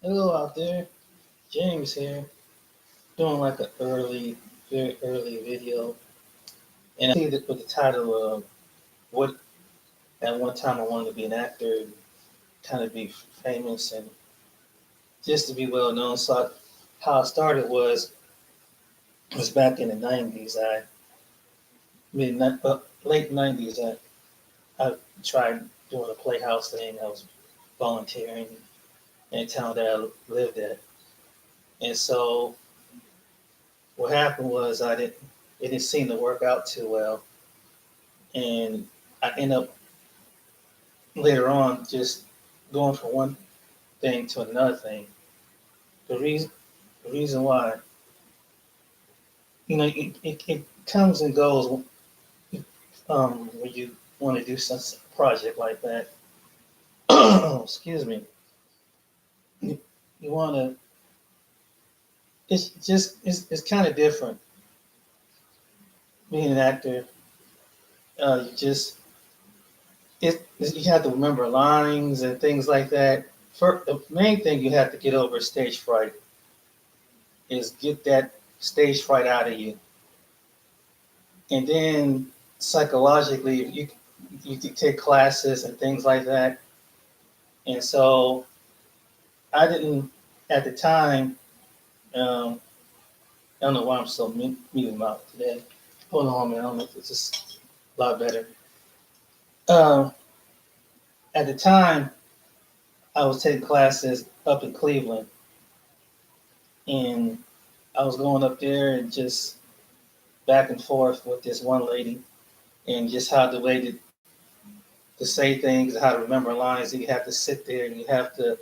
Hello out there, James here, doing like an very early video, and I see that with the title of what at one time I wanted to be an actor, kind of be famous and just to be well known. How I started was back in the '90s. Late '90s. I tried doing a playhouse thing. I was volunteering in a town that I lived at, and so what happened was it didn't seem to work out too well, and I ended up later on just going from one thing to another thing. The reason the reason why, it comes and goes when you want to do some project like that. Excuse me. You want to. It's kind of different being an actor. You just you have to remember lines and things like that. The main thing you have to get over stage fright is get that stage fright out of you, and then psychologically you can take classes and things like that. And so I didn't at the time. Um, I don't know why I'm so muting mouth today. Hold on, man. I don't know if this is a lot better. Um, at the time, I was taking classes up in Cleveland, and I was going up there and just back and forth with this one lady, and just how the way to say things, how to remember lines. You have to sit there and you have to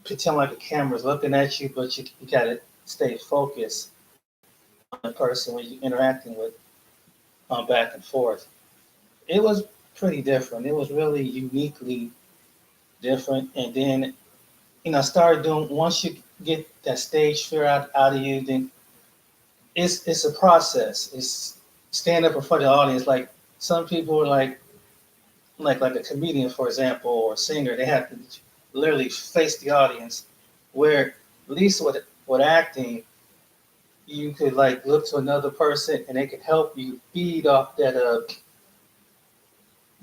pretend like the camera's looking at you, but you got to stay focused on the person when you're interacting with back and forth. It was pretty different. It was really uniquely different. And then, I started doing, once you get that stage fear out of you, then it's a process. It's stand up in front of the audience. Like some people are like a comedian, for example, or a singer, they have to literally face the audience. Where at least with acting, you could like look to another person and they could help you feed off that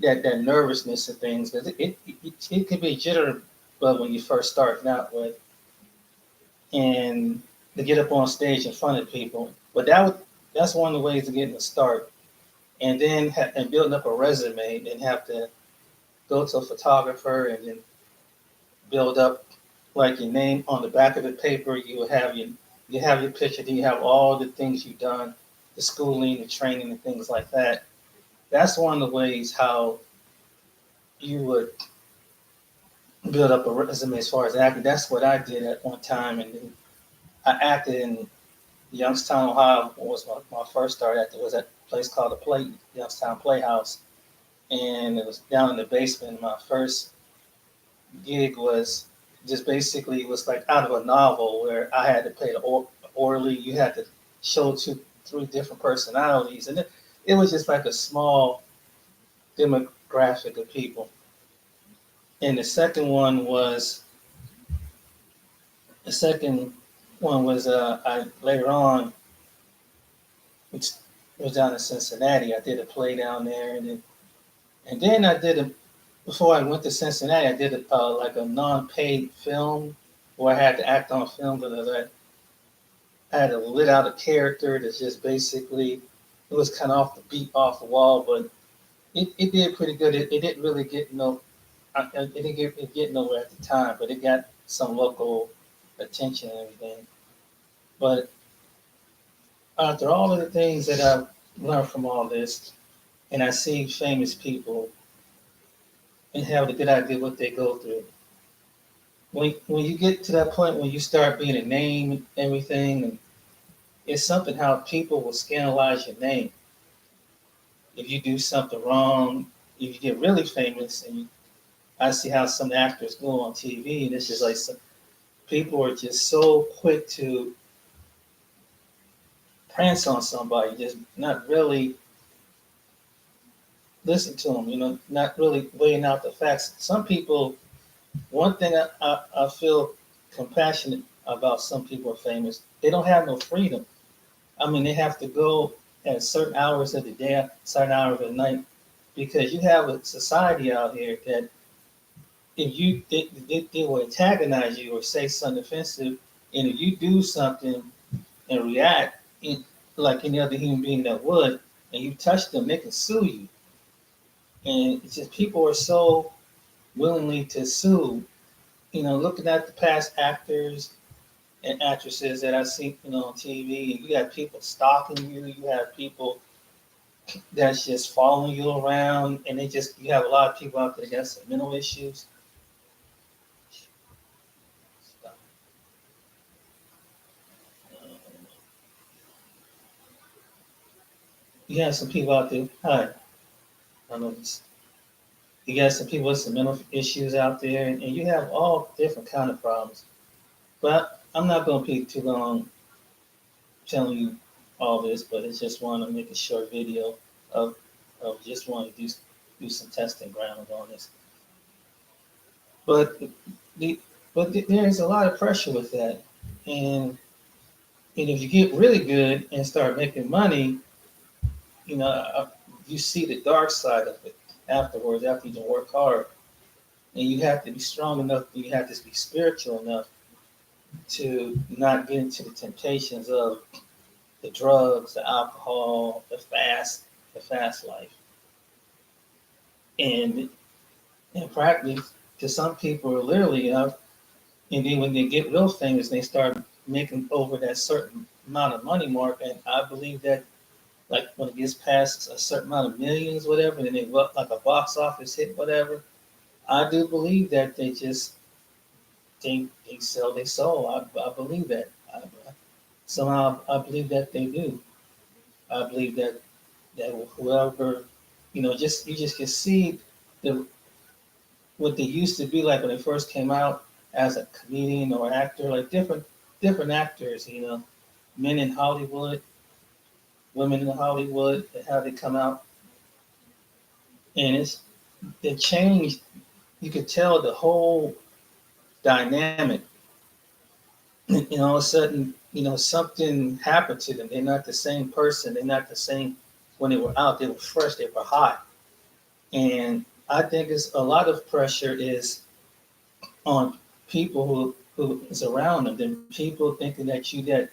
nervousness and things because it could be jitter, but when you first starting out with and to get up on stage in front of people. But that's one of the ways to get a start, and then and building up a resume, and have to go to a photographer and then build up like your name on the back of the paper. You have your picture, then you have all the things you've done, the schooling, the training, and things like that. That's one of the ways how you would build up a resume as far as acting. That's what I did at one time, and then I acted in Youngstown, Ohio. Was my first start at. It was at a place called Youngstown Playhouse, and it was down in the basement. My first gig was just basically it was like out of a novel where I had to play the orderly. You had to show three different personalities, and it was just like a small demographic of people. And the second one was I later on, which was down in Cincinnati. I did a play down there, and then I did a before I went to Cincinnati. I did like a non-paid film where I had to act on film because I had to lit out a character that's just basically it was kind of off the beat, off the wall, but it did pretty good. It didn't really get it didn't get nowhere at the time, but it got some local attention and everything. But after all of the things that I've learned from all this, and I see famous people and have a good idea what they go through. When you get to that point when you start being a name and everything, and it's something how people will scandalize your name. If you do something wrong, if you get really famous, I see how some actors go on TV, and it's just like people are just so quick to prance on somebody, just not really listen to them, not really weighing out the facts. Some people, one thing I feel compassionate about some people are famous. They don't have no freedom. I mean, they have to go at certain hours of the day, certain hours of the night, because you have a society out here that if they will antagonize you or say something offensive, and if you do something and react like any other human being that would, and you touch them, they can sue you. And it's just people are so willingly to sue. Looking at the past actors and actresses that I've seen, on TV, you have people stalking you. You have people that's just following you around, and you have a lot of people out there that got some mental issues. You have some people out there. Hi, I know this. You got some people with some mental issues out there, and you have all different kind of problems. But I'm not going to be too long telling you all this, but I just want to make a short video of just want to do some testing ground on this. But there's a lot of pressure with that, and if you get really good and start making money, you see the dark side of it afterwards. After you work hard, and you have to be strong enough. You have to be spiritual enough to not get into the temptations of the drugs, the alcohol, the fast life. And in practice, to some people, literally, and then when they get real famous, they start making over that certain amount of money mark. And I believe that, like when it gets past a certain amount of millions, whatever, and then they look like a box office hit, whatever. I do believe that they sell their soul. I believe that. Somehow I believe that they do. I believe that whoever, you just can see the what they used to be like when they first came out as a comedian or actor, like different actors, men in Hollywood, women in Hollywood, how they come out, and it changed. You could tell the whole dynamic. And all of a sudden, something happened to them. They're not the same person. They're not the same when they were out. They were fresh. They were hot. And I think it's a lot of pressure is on people who is around them. Then people thinking that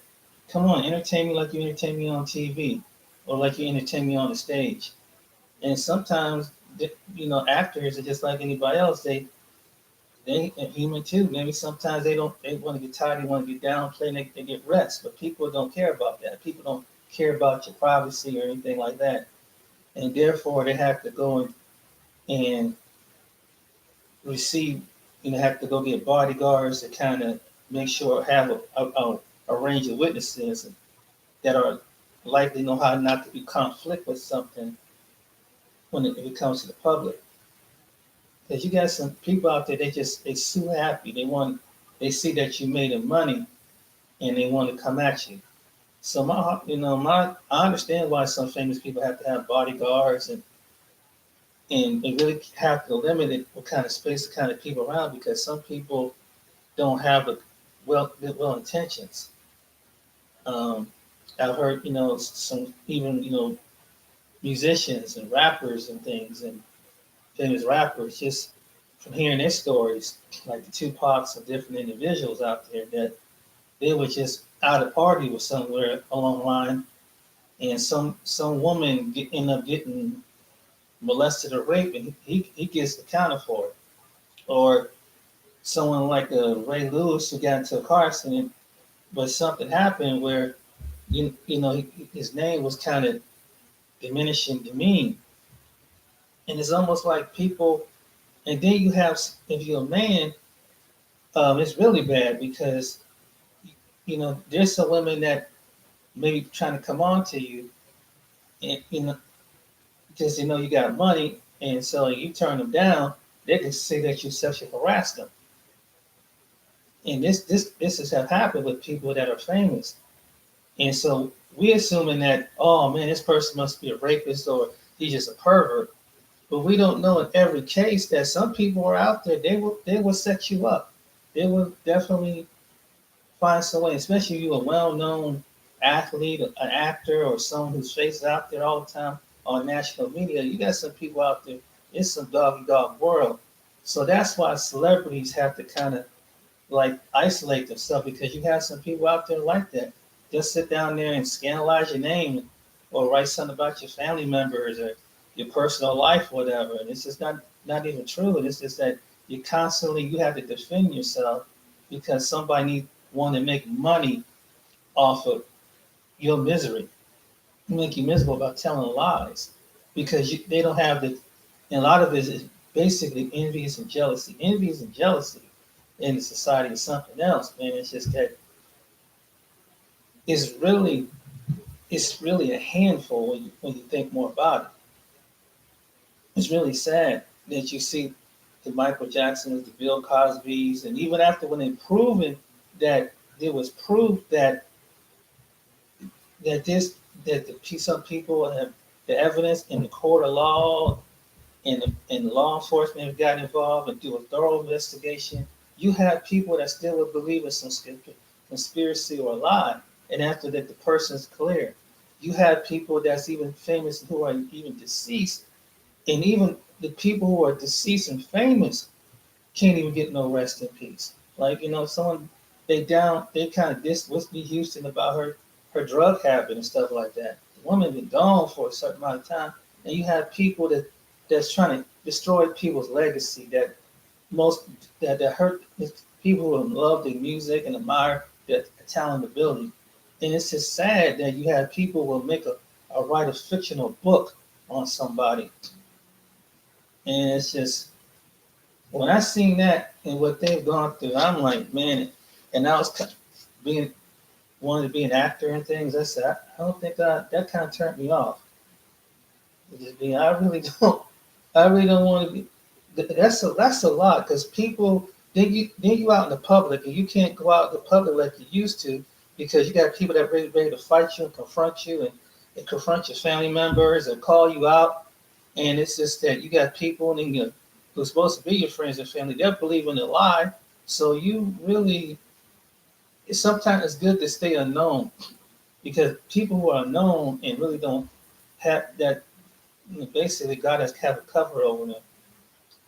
come on, entertain me like you entertain me on TV, or like you entertain me on the stage. And sometimes, actors are just like anybody else. They are human too. Maybe sometimes they want to get tired, they want to get down, play, and they get rest. But people don't care about that. People don't care about your privacy or anything like that. And therefore they have to go and receive, have to go get bodyguards to kind of make sure, have a range of witnesses that are likely know how not to be conflict with something when it comes to the public. Because you got some people out there, they so happy. They see that you made them money, and they want to come at you. So I understand why some famous people have to have bodyguards, and they really have to limit it, what kind of space, the kind of people around, because some people don't have well intentions. I've heard, some even, musicians and rappers and things, and famous rappers, just from hearing their stories, like the Tupacs and different individuals out there, that they were just out of party with somewhere along the line, and some woman end up getting molested or raped, and he gets accounted for it. Or someone like Ray Lewis, who got into a car accident, but something happened where his name was kind of diminished and demeaned. And it's almost like people, and then you have, if you're a man, it's really bad because, there's some women that maybe trying to come on to you, and, because you got money, and so you turn them down, they can say that you sexually harassed them. And this has have happened with people that are famous. And so we're assuming that, oh man, this person must be a rapist or he's just a pervert. But we don't know in every case that some people are out there, they will set you up. They will definitely find some way, especially you a well-known athlete, an actor, or someone whose face is out there all the time on national media. You got some people out there. It's some doggy dog world. So that's why celebrities have to kind of like isolate themselves because you have some people out there like that. Just sit down there and scandalize your name or write something about your family members or your personal life, whatever. And it's just not even true. And it's just that you have to defend yourself because somebody want to make money off of your misery, make you miserable by telling lies because they don't have the. And a lot of it is basically envious and jealousy. Envious and jealousy in the society is something else, man. It's just that it's really it's really a handful when you think more about it. It's really sad that you see the Michael Jacksons, the Bill Cosbys, and even after when they proven that there was proof that this that some people have the evidence in the court of law and law enforcement have gotten involved and do a thorough investigation. You have people that still would believe in some conspiracy or a lie, and after that the person's clear. You have people that's even famous who are even deceased, and even the people who are deceased and famous can't even get no rest in peace. Like someone they kind of dissed Whitney Houston about her drug habit and stuff like that. The woman been gone for a certain amount of time, and you have people that's trying to destroy people's legacy most that hurt people who love the music and admire the talent ability. And it's just sad that you have people who will make a write a fictional book on somebody. And it's just when I seen that and what they've gone through, I'm like, man, and I was being wanted to be an actor and things. I said, I don't think that kind of turned me off. Just being, I really don't want to be. That's a lot because people then you out in the public and you can't go out in the public like you used to because you got people that ready to fight you and confront you and confront your family members and call you out. And it's just that you got people and who's supposed to be your friends and family, they're believing a lie. So you really, sometimes it's good to stay unknown because people who are unknown and really don't have that, basically God has have a cover over them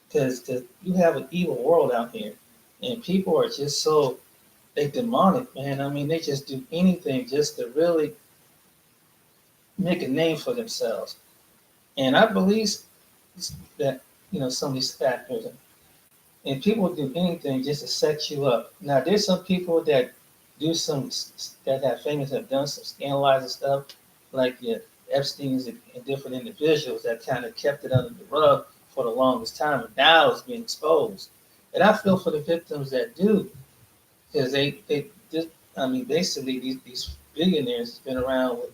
because you have an evil world out here and people are just so, they demonic, man. I mean, they just do anything just to really make a name for themselves. And I believe that, some of these factors and people do anything just to set you up. Now, there's some people that do some that have famous have done some scandalizing stuff, like Epstein's and different individuals that kind of kept it under the rug for the longest time, and now it's being exposed. And I feel for the victims that do, because they just, I mean, basically these billionaires have been around with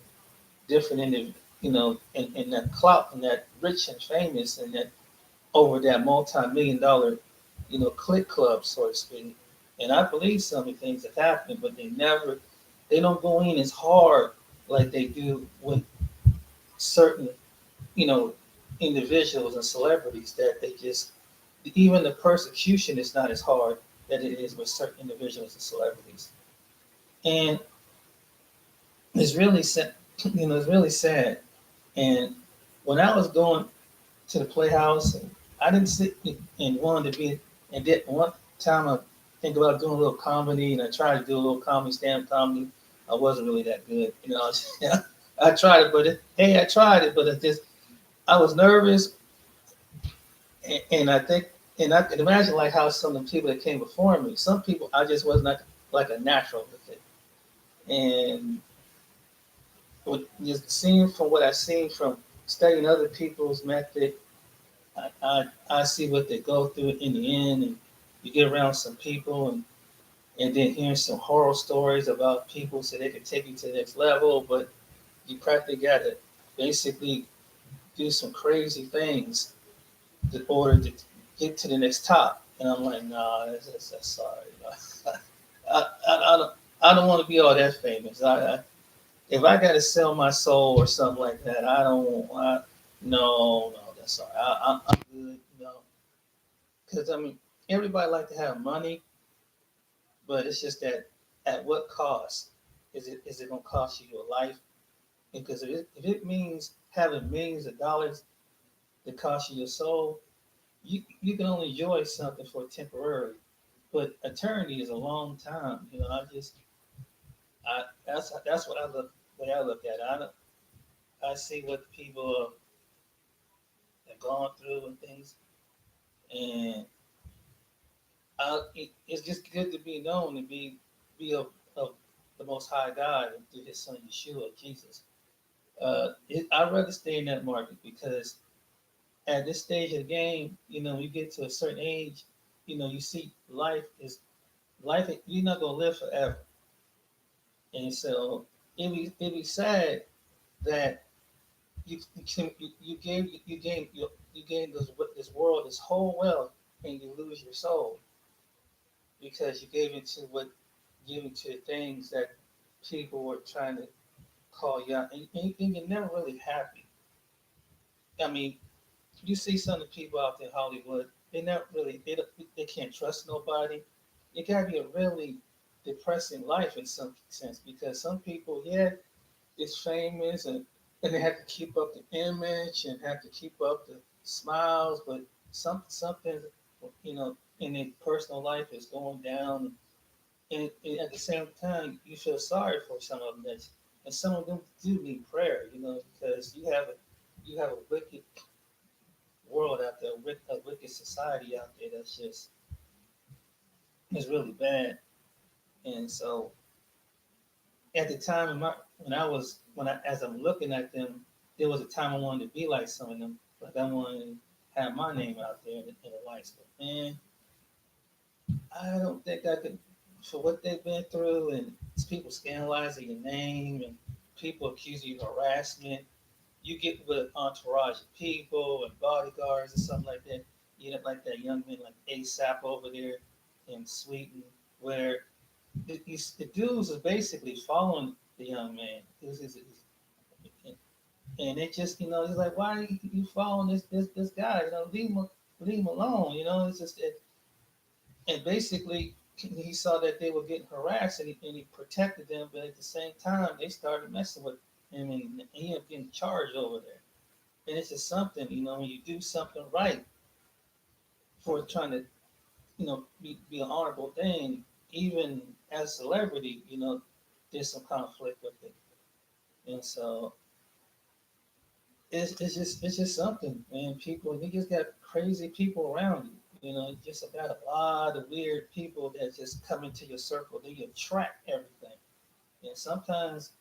different in that clout and that rich and famous and that over that multi-million dollar click club, so to speak. And I believe some of the things have happened, but they don't go in as hard like they do with certain, you know, individuals and celebrities that they just, even the persecution is not as hard that it is with certain individuals and celebrities. And it's really sad, it's really sad. And when I was going to the Playhouse, and I didn't sit and wanted to be, and did one time I think about doing a little comedy, and I tried to do a little comedy, stand-up comedy. I wasn't really that good, I tried it, I tried it, but I was nervous, and I think, and I can imagine like how some of the people that came before me, some people I just wasn't like a natural with it, and just seeing from what I've seen from studying other people's method, I see what they go through in the end, and you get around some people, and then hearing some horror stories about people so they can take you to the next level, but you practically got to basically do some crazy things in order to get to the next top. And I'm like, nah, that's sorry. I don't want to be all that famous. If I got to sell my soul or something like that, I don't. No, that's all right. I'm good. No, because I mean, everybody like to have money, but it's just that at what cost? Is it going to cost you your life? Because if it means having millions of dollars that cost you your soul, you can only enjoy something for temporarily. But eternity is a long time. That's what I look way I look at it. I see what people have gone through and things, and it's just good to be known and be of the Most High God and through His Son Yeshua Jesus. I'd rather stay in that market because at this stage of the game, you get to a certain age, you see life. You're not gonna live forever, and so it'd be sad that you gain this world, this whole wealth, and you lose your soul because you gave into things that people were trying to call you out, and you're never really happy. I mean, you see some of the people out there in Hollywood, they're not really they can't trust nobody. It gotta be a really depressing life in some sense because some people, yeah, is famous and they have to keep up the image and have to keep up the smiles, but something in their personal life is going down, and at the same time you feel sorry for some of them and some of them do need prayer, because you have a wicked world out there, a wicked society out there that's just is really bad. And so at the time as I'm looking at them, there was a time I wanted to be like some of them, like I wanted to have my name out there in the lights. But man, I don't think I could for what they've been through and people scandalizing your name and people accusing you of harassment. You get with an entourage of people and bodyguards or something like that. You know, like that young man like ASAP over there in Sweden, where the dudes are basically following the young man. And it just, he's like, why are you following this guy? Leave him alone. It's just that, and basically he saw that they were getting harassed, and he protected them, but at the same time they started messing with him, and he ended up getting charged over there. And it's just something, when you do something right for trying to, be an honorable thing, even as a celebrity, there's some conflict with it. And so it's just something, man. You just got crazy people around you. You just got a lot of weird people that just come into your circle. They attract everything. And sometimes,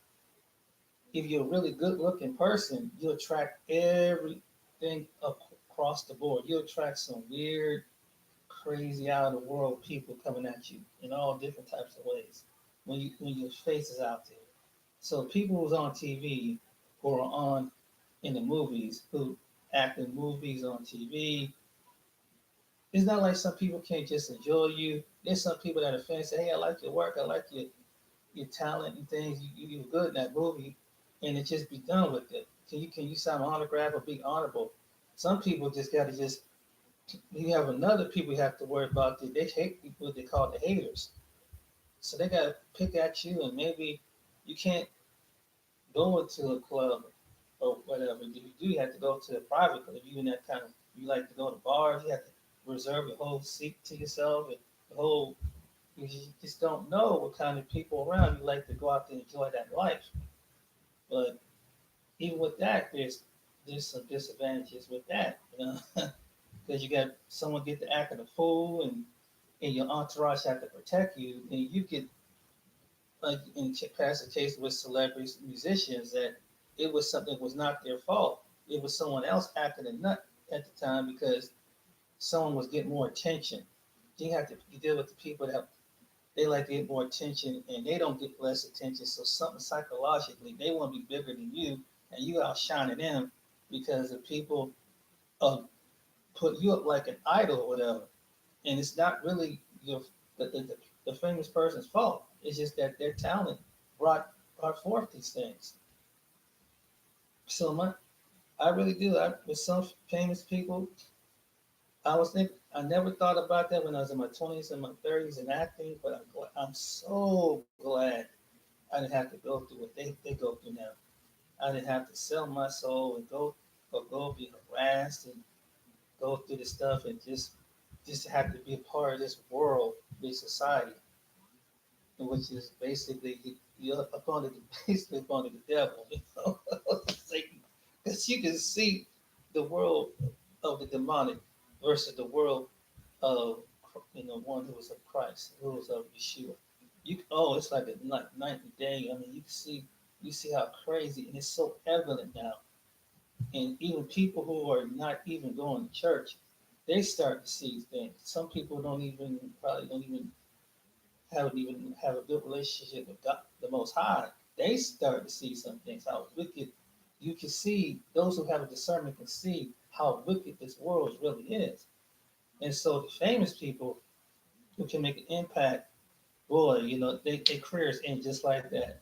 if you're a really good looking person, you attract everything across the board. You attract some weird, crazy, out of the world people coming at you in all different types of ways when your face is out there. So people who's on TV or on in the movies who act in movies on TV. It's not like some people can't just enjoy you. There's some people that are fans say, "Hey, I like your work. I like your talent and things. You're good in that movie," and it just be done with it. Can you sign an autograph or be honorable? Some people just got to just. You have another people you have to worry about. They hate people. What they call the haters. So they got to pick at you, and maybe you can't go into a club or whatever. You do have to go to a private club. If you in that kind of, you like to go to bars, you have to reserve your whole seat to yourself. And the whole, you just don't know what kind of people around you like to go out there and enjoy that life. But even with that, there's some disadvantages with that, because you got someone get to acting a fool, and your entourage have to protect you, and you get like in past case with celebrities, musicians, that it was something that was not their fault. It was someone else acting a nut at the time because someone was getting more attention. You deal with the people that they like to get more attention and they don't get less attention. So something psychologically, they want to be bigger than you, and you outshining them because the people put you up like an idol or whatever. And it's not really the famous person's fault. It's just that their talent brought forth these things. So I really do. With some famous people, I never thought about that when I was in my 20s and my 30s in acting, but I'm so glad I didn't have to go through what they go through now. I didn't have to sell my soul and go be harassed and go through the stuff and just have to be a part of this world, this society, which is basically you're up under the basically up under the devil, you know, Satan, because you can see the world of the demonic versus the world of one who is of Christ, who is of Yeshua. It's like a night and day. I mean, you see how crazy, and it's so evident now. And even people who are not even going to church, they start to see things. Some people don't even haven't even have a good relationship with God, the Most High. They start to see some things. How wicked you can see. Those who have a discernment can see how wicked this world really is. And so the famous people who can make an impact, boy, their careers end just like that.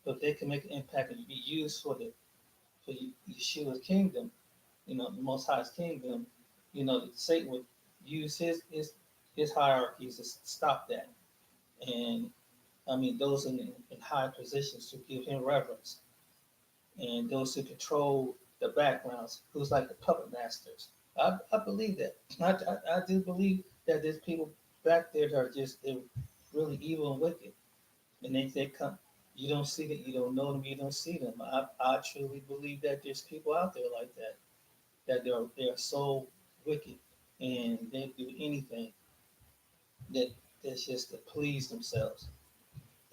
But they can make an impact and be used for Yeshua's kingdom, the Most High's kingdom. Satan would use his hierarchies to stop that. And I mean, those in high positions to give him reverence, and those who control the backgrounds, who's like the puppet masters. I believe that. I do believe that there's people back there that are they're really evil and wicked, and they come. You don't see that. You don't know them. You don't see them. I truly believe that there's people out there like that. That they're so wicked, and they do anything that that's just to please themselves.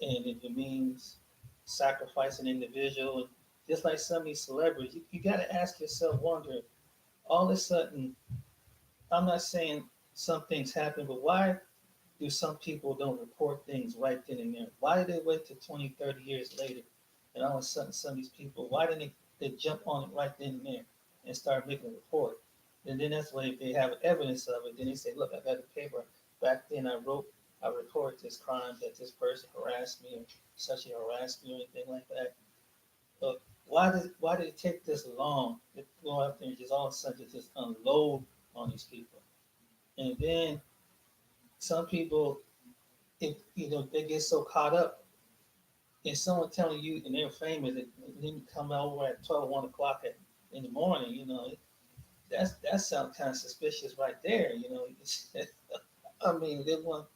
And if it means sacrifice an individual, just like some of these celebrities, you got to ask yourself, wonder, all of a sudden, I'm not saying some things happen, but why do some people don't report things right then and there? Why do they wait till 20, 30 years later? And all of a sudden, some of these people, why didn't they jump on it right then and there and start making a report? And then that's when if they have evidence of it, then they say, look, I got the paper. Back then I reported this crime that this person harassed me or sexually harassed me or anything like that. But why did it take this long to go out there and just all of a sudden just unload on these people? And then some people, if they get so caught up in someone telling you and they're famous, and then you come over at 12, 1 o'clock in the morning, that sounds kind of suspicious right there. I mean, they want.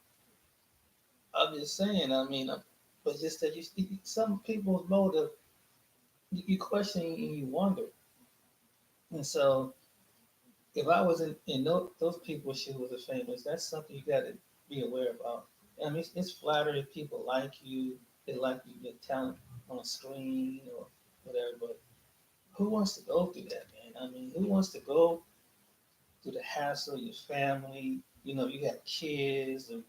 I'm just saying. I mean, but just that some people's motive, you question and you wonder. And so, if I was in those people's shoes as famous, that's something you got to be aware about. I mean, it's flattering if people like you, they like you, your talent on screen or whatever. But who wants to go through that, man? I mean, who wants to go through the hassle of your family? You got kids, or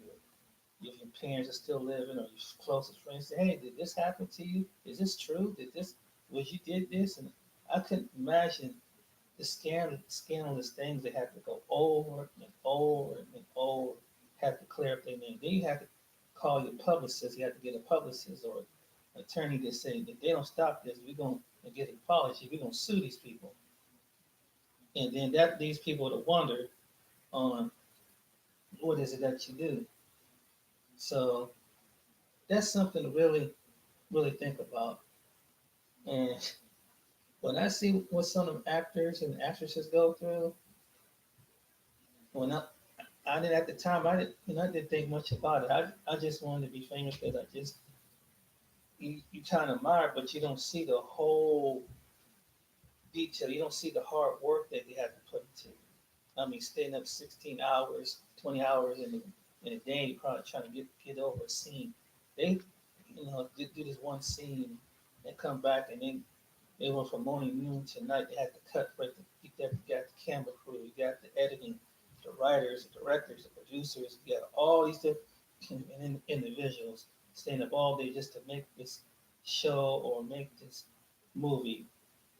if your parents are still living, or your closest friends say, "Hey, did this happen to you? Is this true? Was you did this?" And I couldn't imagine the scandalous things they have to go over and over and over, have to clear up their name. Then you have to call your publicist. You have to get a publicist or attorney to say that they don't stop this, we're going to get an apology. We're going to sue these people. And then that leads people to wonder on what is it that you do. So that's something to really, really think about. And when I see what some of the actors and actresses go through, when I did at the time. I didn't think much about it. I just wanted to be famous because you kind of admire, but you don't see the whole detail. You don't see the hard work that they have to put into. I mean, staying up 16 hours, 20 hours in a day, probably trying to get over a scene. They, do this one scene and come back, and then they went from morning, noon to night. They had to cut right. You got the camera crew, you got the editing, the writers, the directors, the producers. You got all these different individuals staying up all day just to make this show or make this movie,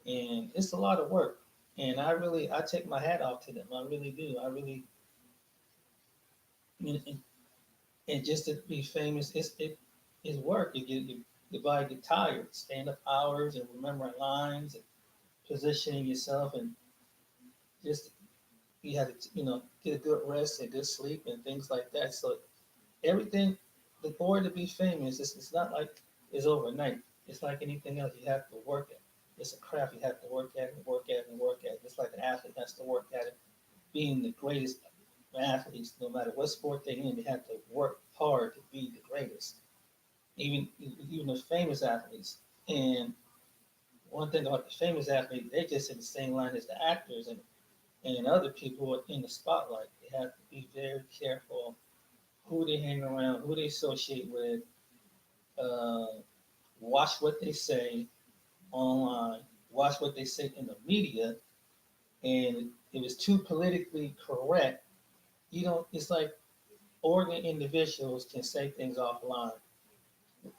and it's a lot of work. And I take my hat off to them. I really do. I really, and, and just to be famous, it's work. Your body get tired, stand up hours and remembering lines and positioning yourself and just You have to, get a good rest and good sleep and things like that. So everything, the order to be famous, it's not like it's overnight. It's like anything else. You have to work it. It's a craft. You have to work at it and work at it and work at it. Just like an athlete has to work at it. Being the greatest athletes, no matter what sport they're in, they have to work hard to be the greatest. Even the famous athletes. And one thing about the famous athletes, they're just in the same line as the actors and other people in the spotlight. They have to be very careful who they hang around, who they associate with, uh, watch what they say online, watch what they say in the media, and if it's too politically correct, it's like ordinary individuals can say things offline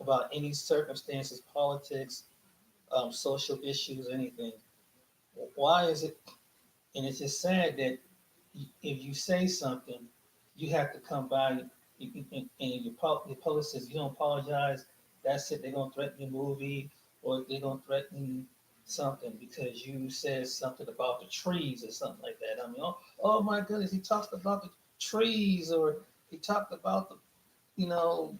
about any circumstances, politics, social issues, anything. Why is it? And it's just sad that if you say something, you have to come by and your post says you don't apologize. That's it. They're gonna threaten your movie, or they're gonna threaten something because you said something about the trees or something like that. I mean, oh my goodness, he talked about the trees, or he talked about the, you know,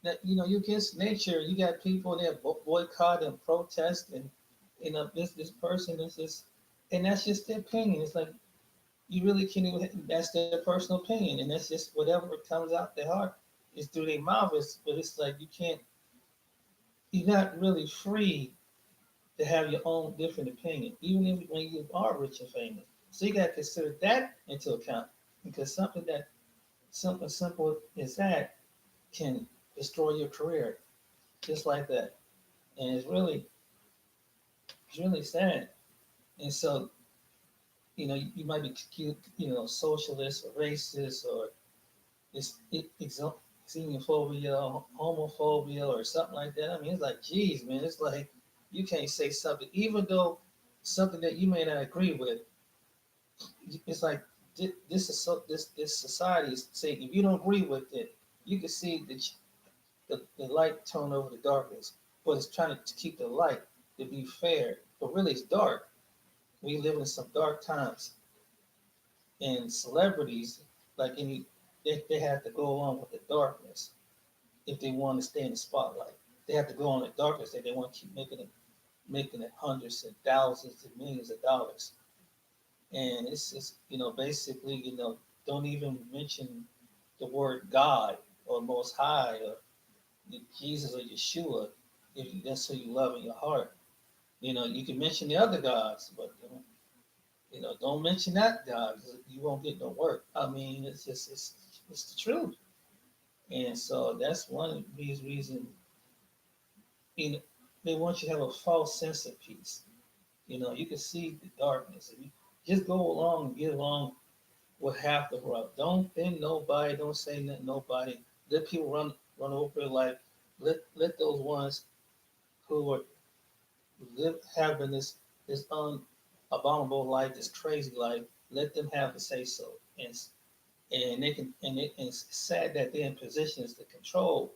that you against nature. You got people that boycott and protest, and this person is just, and that's just their opinion. It's like you really can't even. That's their personal opinion, and that's just whatever comes out their heart is through their mouth. But it's like you can't. You're not really free to have your own different opinion, even if when you are rich and famous. So you got to consider that into account because something simple as that can destroy your career just like that, and it's really sad. And so you might be socialist or racist or xenophobia, homophobia, or something like that. I mean, it's like, geez, man, it's like you can't say something, even though something that you may not agree with. It's like this is this society is saying if you don't agree with it, you can see the light turn over the darkness, but it's trying to keep the light to be fair. But really, it's dark. We live in some dark times, and celebrities like they have to go along with the darkness if they want to stay in the spotlight. They have to go on the darkness if they want to keep making it hundreds and thousands and millions of dollars. And it's just basically don't even mention the word God or Most High or Jesus or Yeshua if that's who you love in your heart. You can mention the other gods, but don't mention that God because you won't get no work. I mean, it's the truth. And so that's one of these reasons. You know, they want you to have a false sense of peace. You can see the darkness. If you just go along and get along with half the world. Don't bend nobody. Don't say nothing nobody. Let people run over their life. Let those ones who are having this abominable life, this crazy life, let them have the say so. And they can and it's sad that they're in positions to control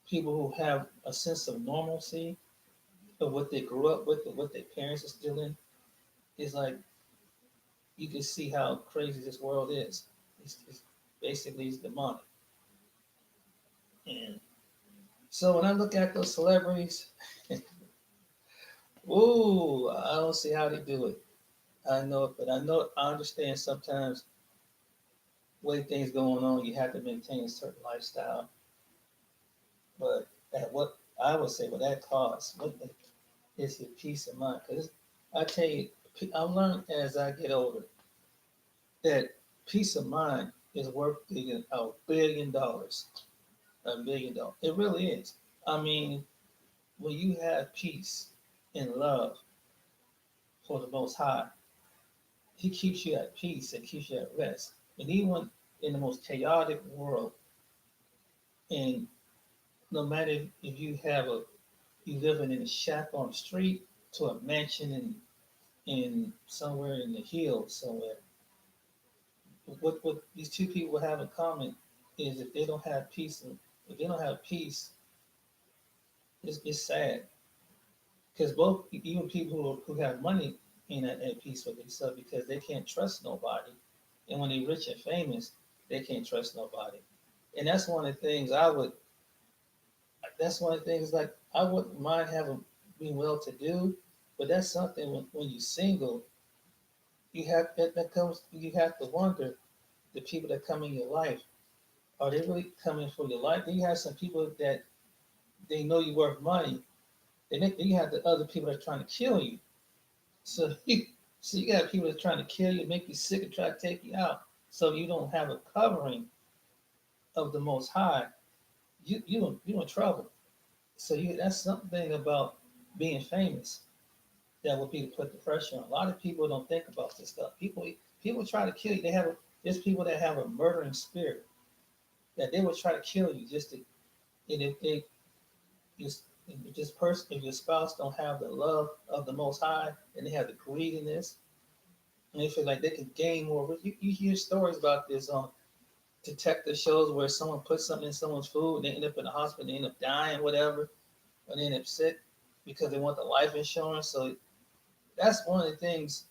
people who have a sense of normalcy of what they grew up with and what their parents are still in. It's like you can see how crazy this world is. It's basically it's demonic. And so when I look at those celebrities, ooh, I don't see how they do it. I know it, but I understand sometimes way things going on, you have to maintain a certain lifestyle. But at what I would say, what that costs, is your peace of mind? Because I tell you, I've learned as I get older that peace of mind is worth $1 billion. $1 billion. It really is. I mean, when you have peace and love for the Most High, He keeps you at peace and keeps you at rest. And even in the most chaotic world, and no matter if you living in a shack on the street to a mansion in somewhere in the hills somewhere, what these two people have in common is if they don't have peace, it's sad because both even people who have money at peace with themselves because they can't trust nobody. And when they're rich and famous, they can't trust nobody. And that's one of the things I would. That's one of the things like I wouldn't mind having being well to do, but that's something when you're single, you have that comes. You have to wonder the people that come in your life are they really coming for your life? Then you have some people that they know you're worth money. Then you have the other people that are trying to kill you. So you got people that are trying to kill you, make you sick, and try to take you out. So you don't have a covering of the Most High. You in trouble. So that's something about being famous that would be to put the pressure on. A lot of people don't think about this stuff. People try to kill you. There's people that have a murdering spirit that they would try to kill you just to. And if they just if this person, if your spouse don't have the love of the Most High and they have the greediness and they feel like they can gain more. You hear stories about this on detective shows where someone puts something in someone's food and they end up in the hospital, they end up dying, whatever, or they end up sick because they want the life insurance. So that's one of the things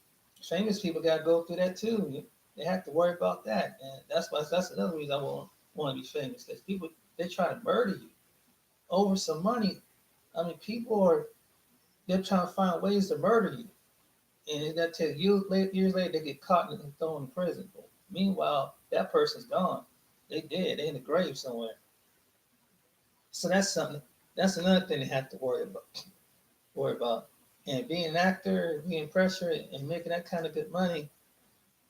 famous people got to go through that too. They have to worry about that, and that's another reason I want to be famous because people they try to murder you over some money. I mean, people are they're trying to find ways to murder you, and that takes years later they get caught and thrown in prison. Meanwhile, that person's gone. They dead. They in the grave somewhere. So that's something. That's another thing they have to worry about. Worry about. And being an actor, being pressure, and making that kind of good money,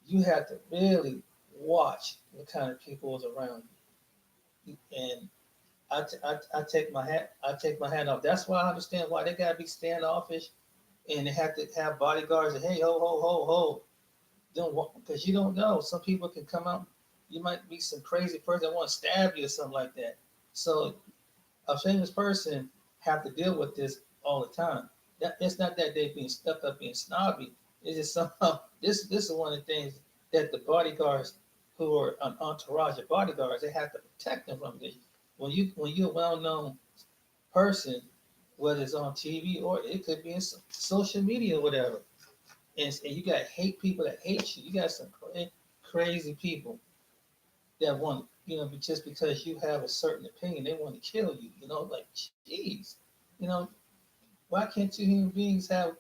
you have to really watch what kind of people is around you. And I take my hat off. That's why I understand why they gotta be standoffish and they have to have bodyguards and hey ho ho ho ho. Don't because you don't know. Some people can come out. You might be some crazy person that want to stab you or something like that. So a famous person have to deal with this all the time. That it's not that they being stuck up being snobby. It's just somehow this is one of the things that the bodyguards who are an entourage of bodyguards they have to protect them from this. When you're a well known person, whether it's on TV or it could be in social media or whatever, and you got hate people that hate you. You got some crazy people that want just because you have a certain opinion, they want to kill you. Like jeez, you know why can't two human beings have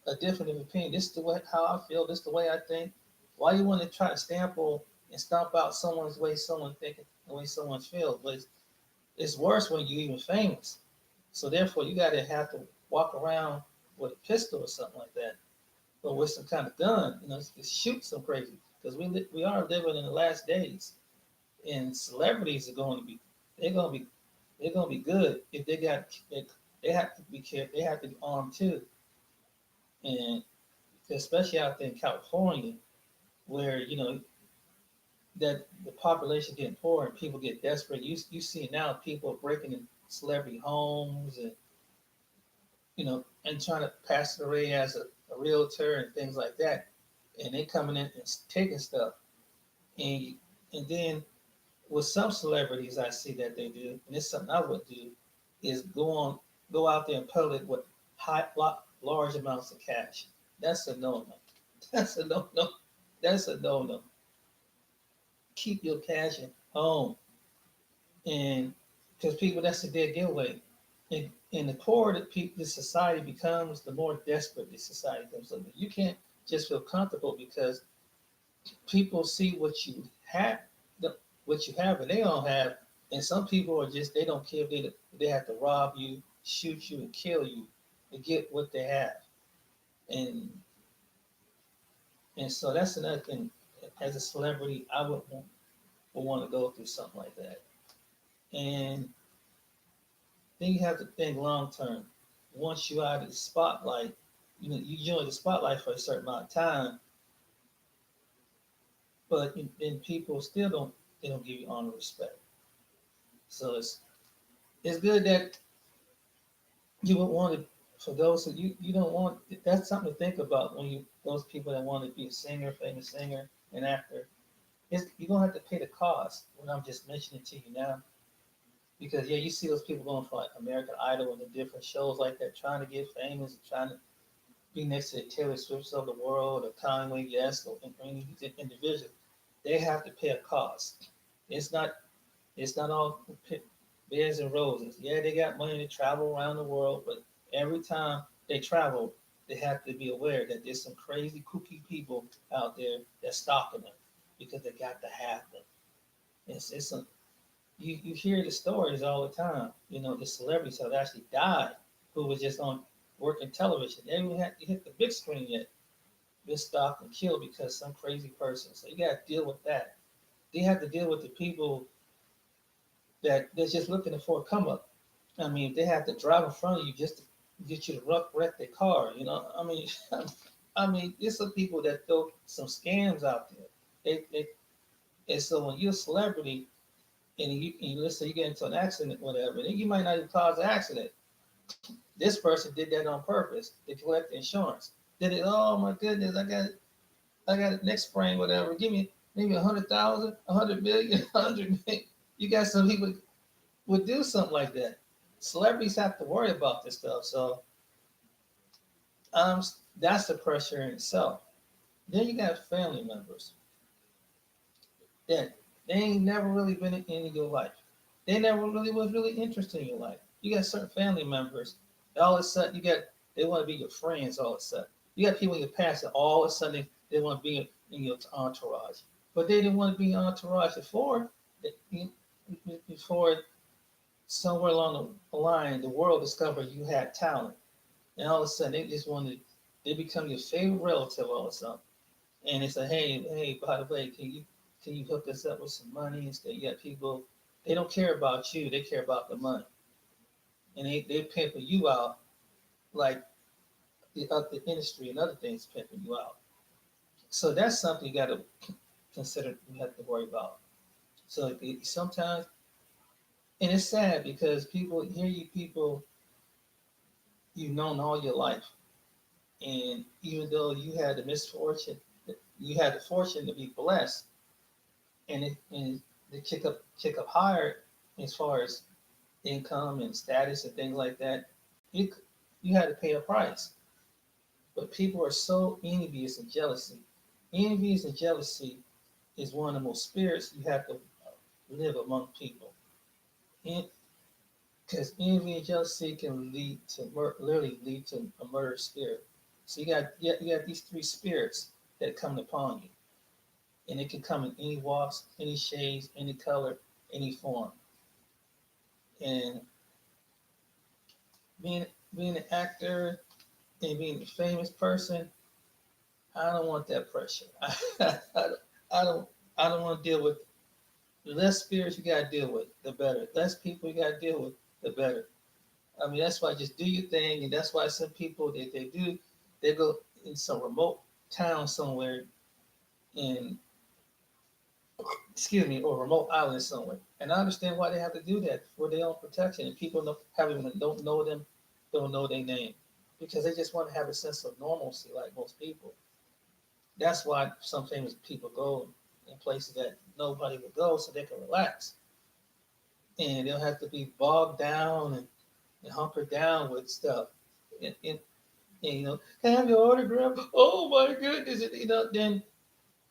a different opinion? This is the way how I feel. This is the way I think. Why you want to try to stomp out someone's way, someone thinking, the way someone feels? But it's worse when you're even famous. So therefore, you got to have to walk around with a pistol or something like that, or with some kind of gun, to shoot some crazy. Because we are living in the last days, and celebrities are going to be, they're going to be, they're going to be good if they have to be careful. They have to be armed too, and especially out there in California, where that the population getting poor and people get desperate. You see now people breaking in celebrity homes and trying to pass it away as a realtor and things like that, and they coming in and taking stuff, and and then with some celebrities I see that they do, and it's something I would do, is go out there in public with large amounts of cash. That's a no no. That's a no no. That's a no no. Keep your cash at home, and because people that's a dead giveaway. And the poorer the society becomes, the more desperate the society becomes. So you can't just feel comfortable because people see what you have, and they don't have. And some people are just they don't care if they have to rob you, shoot you, and kill you to get what they have. And and so that's another thing. As a celebrity, I would want to go through something like that. And then you have to think long term. Once you're out of the spotlight, you enjoy the spotlight for a certain amount of time, but then people still don't give you honor respect. So it's good that you would want to for those who you don't want that's something to think about when you those people that want to be a singer, famous singer, an actor. You're gonna have to pay the cost. What I'm just mentioning to you now, because yeah, you see those people going for like American Idol and the different shows like that, trying to get famous, and trying to be next to the Taylor Swifts of the world or Kanye West or any individual, they have to pay a cost. It's not it's not all beds and roses. Yeah, they got money to travel around the world, but every time they travel, they have to be aware that there's some crazy kooky people out there that's stalking them because they got to have them. It's some you hear the stories all the time. You know, the celebrities have actually died who was just on working television. They haven't had to hit the big screen yet. Been stalked and killed because some crazy person. So you got to deal with that. They have to deal with the people that they're just looking for a come up. I mean, they have to drive in front of you just to get you to wreck their car. You know, I mean, I mean, there's some people that throw some scams out there. And so when you're a celebrity and let's say you get into an accident, whatever, then you might not even cause an accident. This person did that on purpose to collect the insurance. Did it? Oh my goodness, I got a neck sprain, whatever. Give me maybe 100,000, 100 million, 100 million. You got some people would do something like that. Celebrities have to worry about this stuff. So um, that's the pressure in itself. Then you got family members that they ain't never really been in your life. They never really was really interested in your life. You got certain family members. All of a sudden, they want to be your friends. All of a sudden, you got people in your past that all of a sudden they want to be in your entourage, but they didn't want to be in entourage before. Before somewhere along the line, the world discovered you had talent, and all of a sudden they become your favorite relative all of a sudden. And it's like, hey, by the way, can you hook us up with some money? Instead, you got people, they don't care about you, they care about the money. And they pimping you out like the industry and other things pimping you out. So that's something you got to consider, you have to worry about. So sometimes, and it's sad because people you've known all your life. And even though you had the misfortune, you had the fortune to be blessed, and to kick up higher as far as income and status and things like that, you you had to pay a price. But people are so envious and jealousy. Envious and jealousy is one of the most spirits you have to live among people. Because envy and jealousy can lead to literally lead to a murder spirit. So you got these three spirits that come upon you, and it can come in any walks, any shades, any color, any form. And being an actor and being a famous person, I don't want that pressure. I don't I don't want to deal with the less spirits you got to deal with, the better. Less people you got to deal with, the better. I mean, that's why just do your thing, and that's why some people they go in some remote town somewhere in excuse me, or remote island somewhere. And I understand why they have to do that for their own protection. And people don't know them, don't know their name, because they just want to have a sense of normalcy, like most people. That's why some famous people go in places that nobody would go, so they can relax, and they don't have to be bogged down and hunkered down with stuff. And can I have your autograph? Oh my goodness!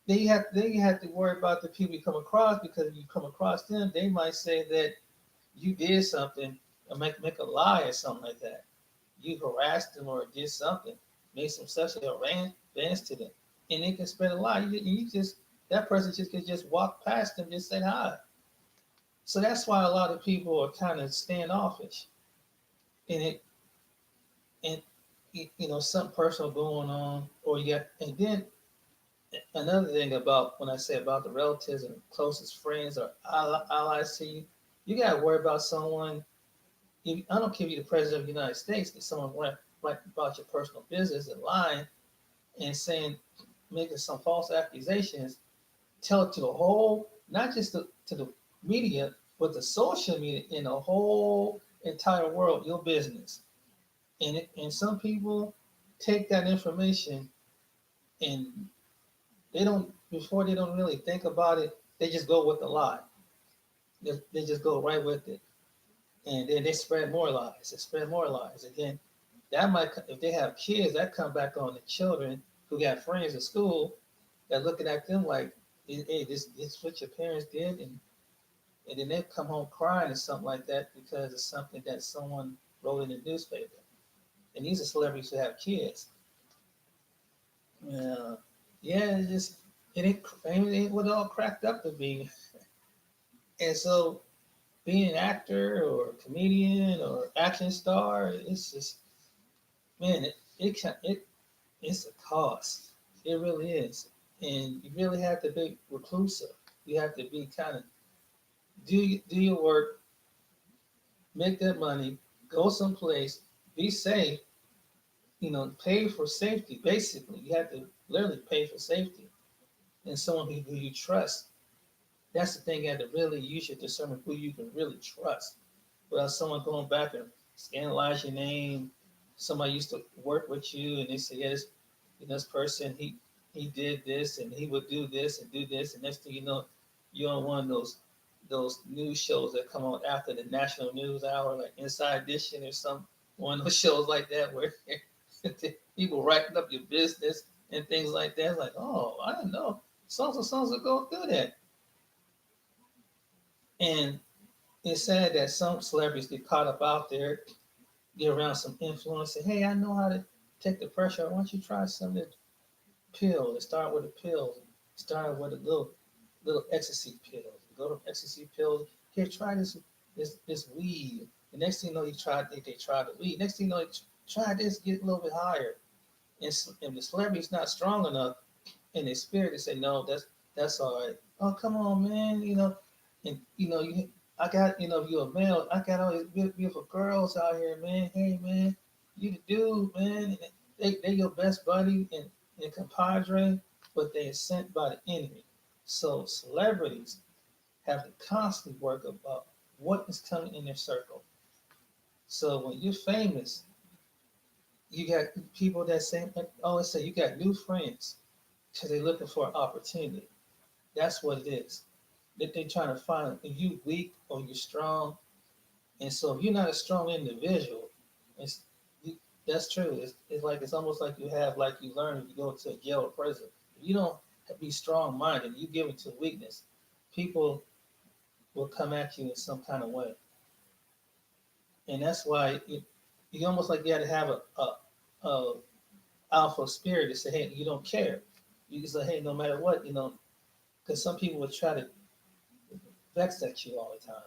Then you have to worry about the people you come across, because if you come across them, they might say that you did something or make a lie or something like that. You harassed them or did something, made some sexual advance to them, and they can spread a lie. You just that person just can just walk past them, just say hi. So that's why a lot of people are kind of standoffish, and and something personal going on, or you got, and then another thing about when I say about the relatives and closest friends or allies to you, you got to worry about someone. I don't care if you're the president of the United States, that someone went right about your personal business and lying and saying, making some false accusations, tell it to the whole, not just to the media, but the social media in the whole entire world, your business. And some people take that information and they don't really think about it, they just go with the lie. They just go right with it. And then they spread more lies. They spread more lies. Again, that might, if they have kids, that come back on the children who got friends at school that looking at them like, hey, this what your parents did, and then they come home crying or something like that because it's something that someone wrote in the newspaper. And these are celebrities who have kids. Yeah, yeah, it ain't what it all cracked up to be. And so being an actor or a comedian or action star, it's just, man, it's a cost. It really is. And you really have to be reclusive. You have to be kind of do your work, make that money, go someplace, be safe, pay for safety. Basically, you have to literally pay for safety. And someone who you trust. That's the thing. You have to really use your discernment who you can really trust. Without someone going back and scandalize your name, somebody used to work with you and they say, yeah, this person, he did this and he would do this and do this. And next thing you know, you're on one of those news shows that come on after the national news hour, like Inside Edition or some one of those shows like that where people writing up your business and things like that. It's like, oh, I didn't know. Songs will go through that. And it's sad that some celebrities get caught up out there, get around some influence, say, hey, I know how to take the pressure. Why don't you try some of the pills? Start with a pill. Start with a little ecstasy pills. Go to ecstasy pills. Here, try this weed. The next thing you know, they try the weed. Next thing you know, try this, get a little bit higher. And the celebrity's not strong enough in their spirit to say, no, that's all right. Oh, come on, man. And I got, if you're a male, I got all these beautiful girls out here, man. Hey, man, you the dude, man. They your best buddy and compadre, but they're sent by the enemy. So celebrities have to constantly work about what is coming in their circle. So when you're famous, you got people that say, always say, you got new friends because they're looking for an opportunity. That's what it is. That they're trying to find, are you weak or you strong? And so if you're not a strong individual, it's that's true. It's almost like you have, like you learn if you go to a jail or prison. If you don't be strong minded, you give it to weakness, people will come at you in some kind of way. And that's why you almost like you had to have a alpha spirit to say, hey, you don't care. You can say, hey, no matter what, because some people would try to vex at you all the time.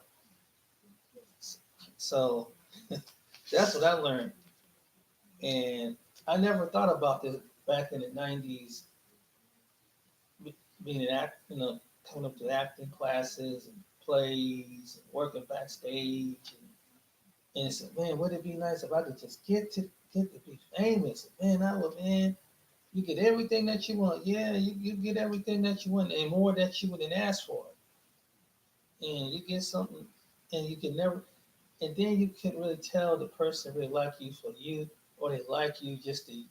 So that's what I learned. And I never thought about this back in the 90s, being an act, coming up to acting classes and plays and working backstage. And I said, man, would it be nice if I could just get to be famous? Man, man, you get everything that you want. Yeah, you get everything that you want and more that you wouldn't ask for. And you get something, and you can never, and then you can really tell the person really like you for you, or they like you just to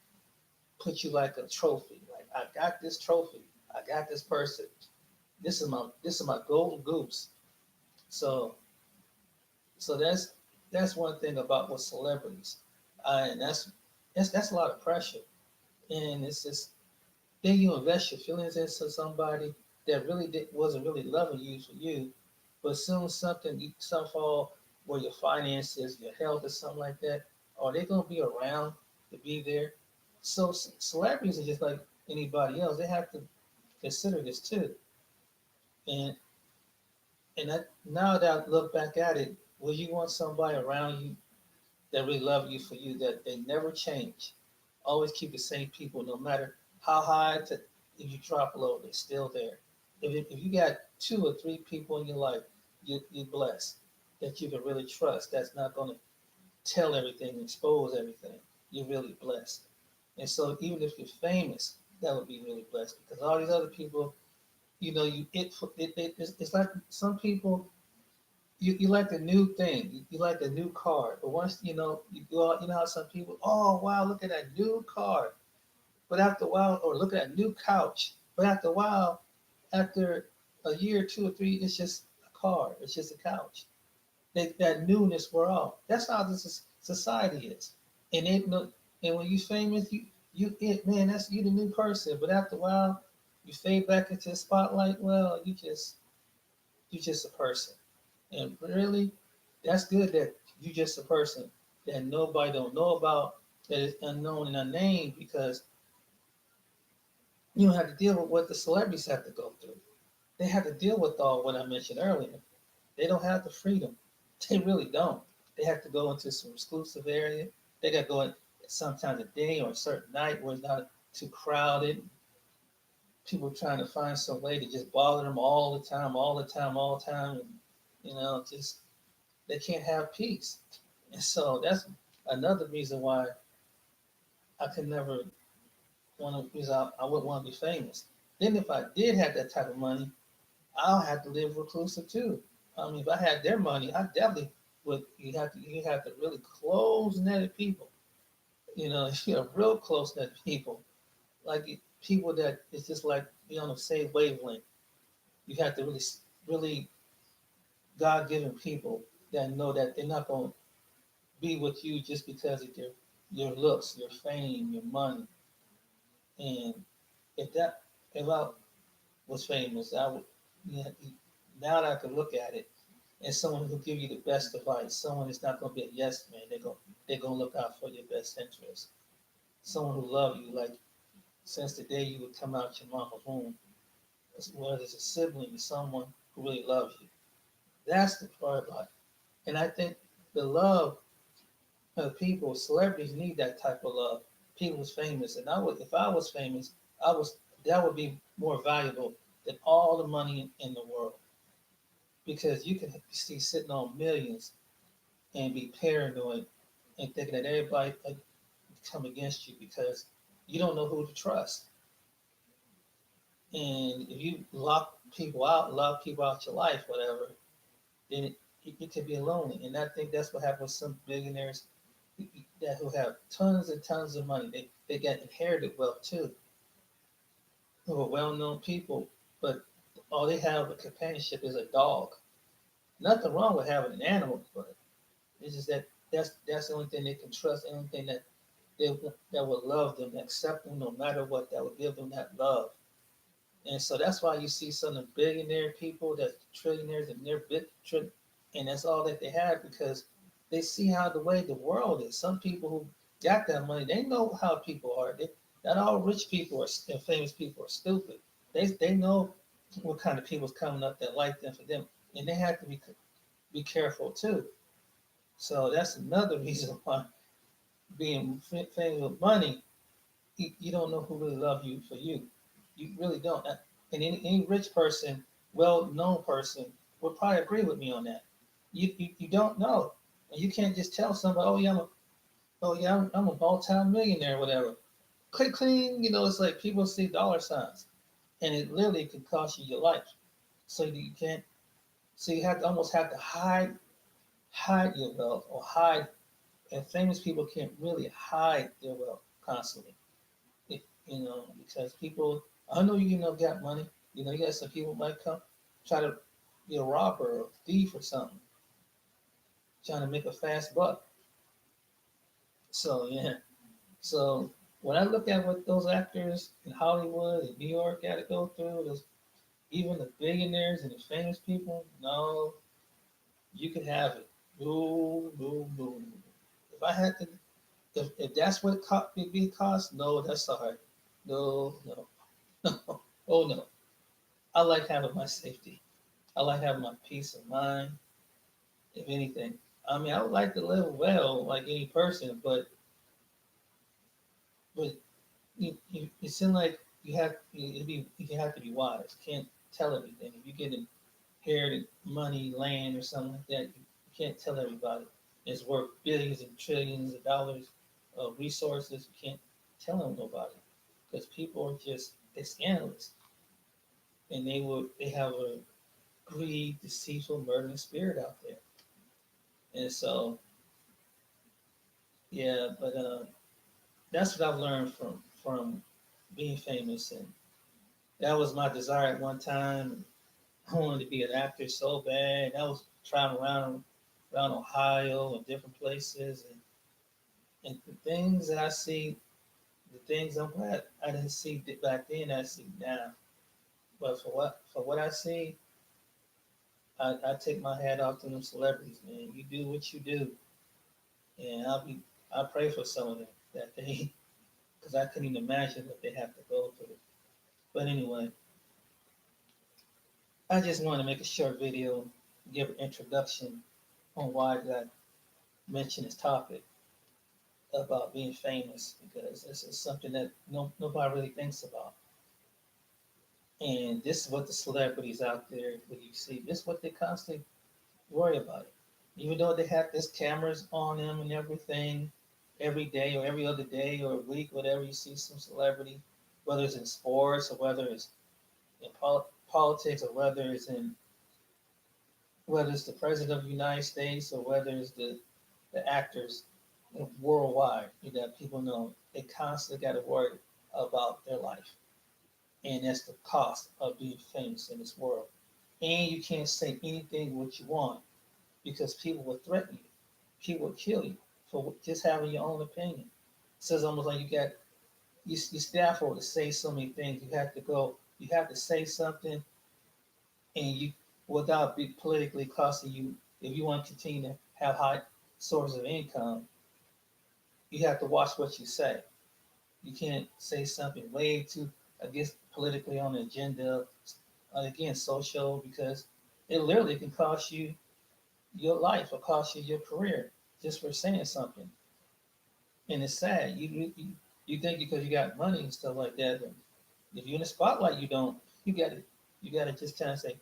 put you like a trophy. Like, I got this trophy. I got this person. This is my golden goose. So that's one thing about with celebrities, and that's a lot of pressure. And it's just then you invest your feelings into somebody that really wasn't really loving you for you, but soon some fall where your finances, your health, or something like that, are they gonna be around to be there? So celebrities are just like anybody else. They have to consider this too. And now that I look back at it, will you want somebody around you that really love you for you, that they never change? Always keep the same people, no matter how high if you drop low, they're still there. If you got 2 or 3 people in your life, you're blessed that you can really trust. That's not going to tell everything, expose everything. You're really blessed. And so even if you're famous, that would be really blessed because all these other people, it's like some people you like the new thing, you like the new car, but once you go out, how some people, oh wow, look at that new car, but after a while, or look at that new couch, but after a while, after a year, 2 or 3, it's just a car, it's just a couch. That newness wear off. That's how this society is. And it no, and when you famous, man, that's you the new person. But after a while, you fade back into the spotlight. Well, you just a person, and really, that's good that you just a person that nobody don't know about, that is unknown and unnamed, because you don't have to deal with what the celebrities have to go through. They have to deal with all what I mentioned earlier. They don't have the freedom. They really don't. They have to go into some exclusive area. They got to go in sometimes a day or a certain night where it's not too crowded. People trying to find some way to just bother them all the time, all the time, all the time. And, just they can't have peace. And so that's another reason why I could never want to, because I wouldn't want to be famous. Then if I did have that type of money, I'll have to live reclusive too. I mean, if I had their money, I definitely would. You have to really close netted people. If you're a real close netted people, like people that it's just like be on the same wavelength. You have to really God given people that know that they're not going to be with you just because of your looks, your fame, your money. And if that if I was famous, I would. Yeah, now that I can look at it, and someone who give you the best advice, someone that's not going to be a yes man. They're going to look out for your best interest. Someone who love you like since the day you would come out your mama's womb, whether it's a sibling or someone who really loves you. That's the part about it. And I think the love of people, celebrities need that type of love. People was famous, and if I was famous, that would be more valuable than all the money in the world, because you can see sitting on millions and be paranoid and thinking that everybody come against you because you don't know who to trust. And if you lock people out your life, whatever, then it could be lonely. And I think that's what happens with some billionaires that who have tons and tons of money. They got inherited wealth too, who are well-known people, but all they have a companionship is a dog. Nothing wrong with having an animal, but it's just that's the only thing they can trust, the only thing that will love them, accept them no matter what, that will give them that love. And so that's why you see some of the billionaire people, that trillionaires, and they're and that's all that they have, because they see how the way the world is. Some people who got that money, they know how people are. Not all rich people and famous people are stupid. They know what kind of people's coming up that like them for them, and they have to be careful too. So that's another reason why being famous with money, you don't know who really love you for you. You really don't. And any rich person, well-known person, would probably agree with me on that. You don't know, and you can't just tell somebody, I'm a multi-millionaire, whatever. Click, cling. It's like people see dollar signs, and it literally could cost you your life. So you can't. So you almost have to hide your wealth, or hide. And famous people can't really hide their wealth constantly. Because people, I know got money. You got some people might come try to be a robber or a thief or something, trying to make a fast buck. So yeah. So when I look at what those actors in Hollywood and New York got to go through, those even the billionaires and the famous people, no, you can have it. No, no, no, no. If I had to, if that's what it be cost, no, that's all right. No, no, no. Oh no. I like having my safety. I like having my peace of mind, if anything. I mean, I would like to live well like any person, but it seems like you have to be wise. You can't tell everything. If you get inherited money, land, or something like that, you can't tell everybody. It's worth billions and trillions of dollars of resources. You can't tell them nobody, because people are just they're scandalous, and they have a greed, deceitful, murdering spirit out there. And so, yeah, but that's what I've learned from being famous, and that was my desire at one time. I wanted to be an actor so bad. I was traveling around Ohio and different places, and And the things that I see, the things I'm glad I didn't see back then, I see now. But for what I see, I take my hat off to them celebrities, man. You do what you do, and I pray for some of them that they, because I couldn't even imagine what they have to go through. But anyway, I just wanted to make a short video, give an introduction on why I got mentioned this topic about being famous, because this is something that nobody really thinks about. And this is what the celebrities out there, what you see, this is what they constantly worry about it. Even though they have this cameras on them and everything, every day or every other day or week, whatever, you see some celebrity, whether it's in sports or whether it's in politics or whether it's the president of the United States or whether it's the actors worldwide, you got people know they constantly got to worry about their life. And that's the cost of being famous in this world. And you can't say anything what you want because people will threaten you. People will kill you for just having your own opinion. So it's almost like you stifle to say so many things. You have to say something, and you without be politically costing you. If you want to continue to have high sources of income, you have to watch what you say. You can't say something way too, I guess, politically on the agenda, again, social, because it literally can cost you your life or cost you your career just for saying something. And it's sad. You think because you got money and stuff like that, but if you're in the spotlight, you don't. You got to just kind of say,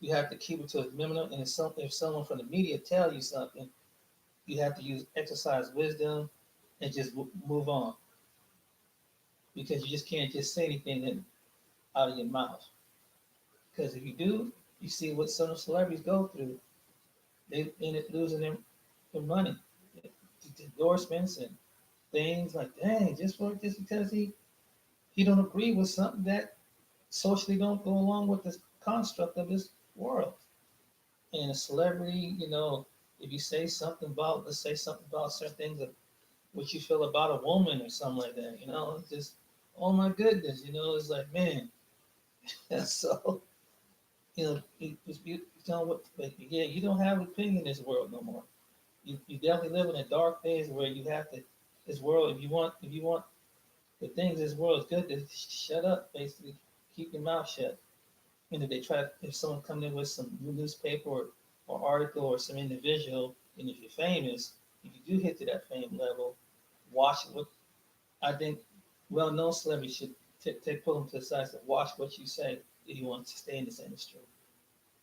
you have to keep it to a minimum. And if someone from the media tell you something, you have to exercise wisdom and just move on, because you just can't just say anything out of your mouth. Because if you do, you see what some celebrities go through. They end up losing their money, endorsements and things like, dang, just because he don't agree with something that socially don't go along with the construct of this world. And a celebrity, if you say something about, let's say something about certain things, that what you feel about a woman or something like that, it's just, oh my goodness, it's like, man. So, you know what, but yeah, you don't have an opinion in this world no more. You definitely live in a dark days where you have to, this world, if you want the things this world is good, to shut up, basically, keep your mouth shut. And if someone comes in with some newspaper or article or some individual, and if you're famous, if you do hit to that fame level, watch what I think well-known celebrities should pull them to the side and watch what you say if you want to stay in this industry,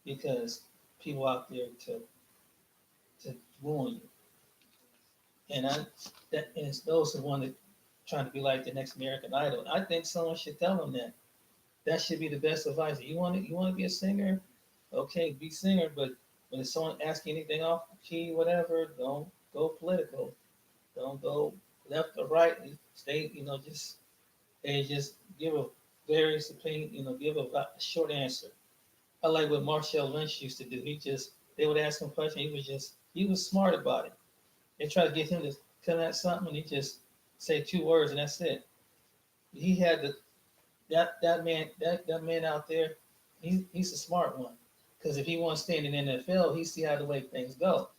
because people out there to ruin you. And it's those who want to trying to be like the next American Idol. I think someone should tell them that. That should be the best advice. You want to be a singer, okay, be singer. But when someone asks you anything off key, whatever, don't go political. Don't go left or right. Stay, just give a various opinion. Give a short answer. I like what Marshall Lynch used to do. They would ask him a question. He was smart about it. They tried to get him to come at something, and he just say two words, and that's it. He had the that man out there, he's a smart one. Because if he wants to stay in the NFL, he see how the way things go.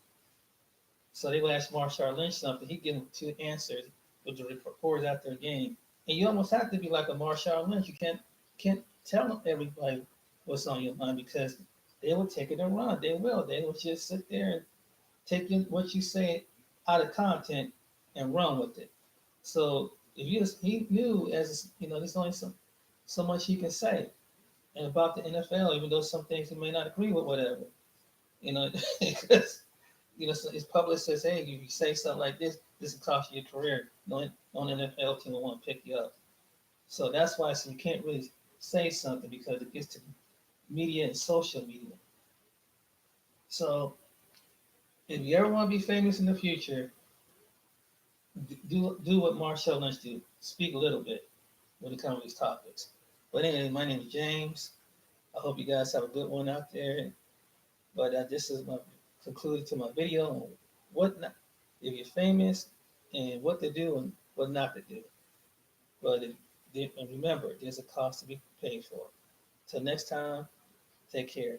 So they would ask Marshawn Lynch something, he give them two answers with the reporters out their game. And you almost have to be like a Marshawn Lynch. You can't tell everybody what's on your mind, because they will take it and run. They will. They will just sit there and take what you say out of content and run with it. So he knew, as there's only so much he can say. And about the NFL, even though some things he may not agree with, whatever, because his public says, hey, if you say something like this will cost you your career. No NFL team will want to pick you up. So that's why you can't really say something, because it gets to media and social media. So if you ever want to be famous in the future, do what Marshall Lynch do. Speak a little bit when it comes to these topics. But anyway, my name is James. I hope you guys have a good one out there. But this is my concluded to my video on what not, if you're famous, and what to do and what not to do. But and remember, there's a cost to be paid for. Till next time, take care.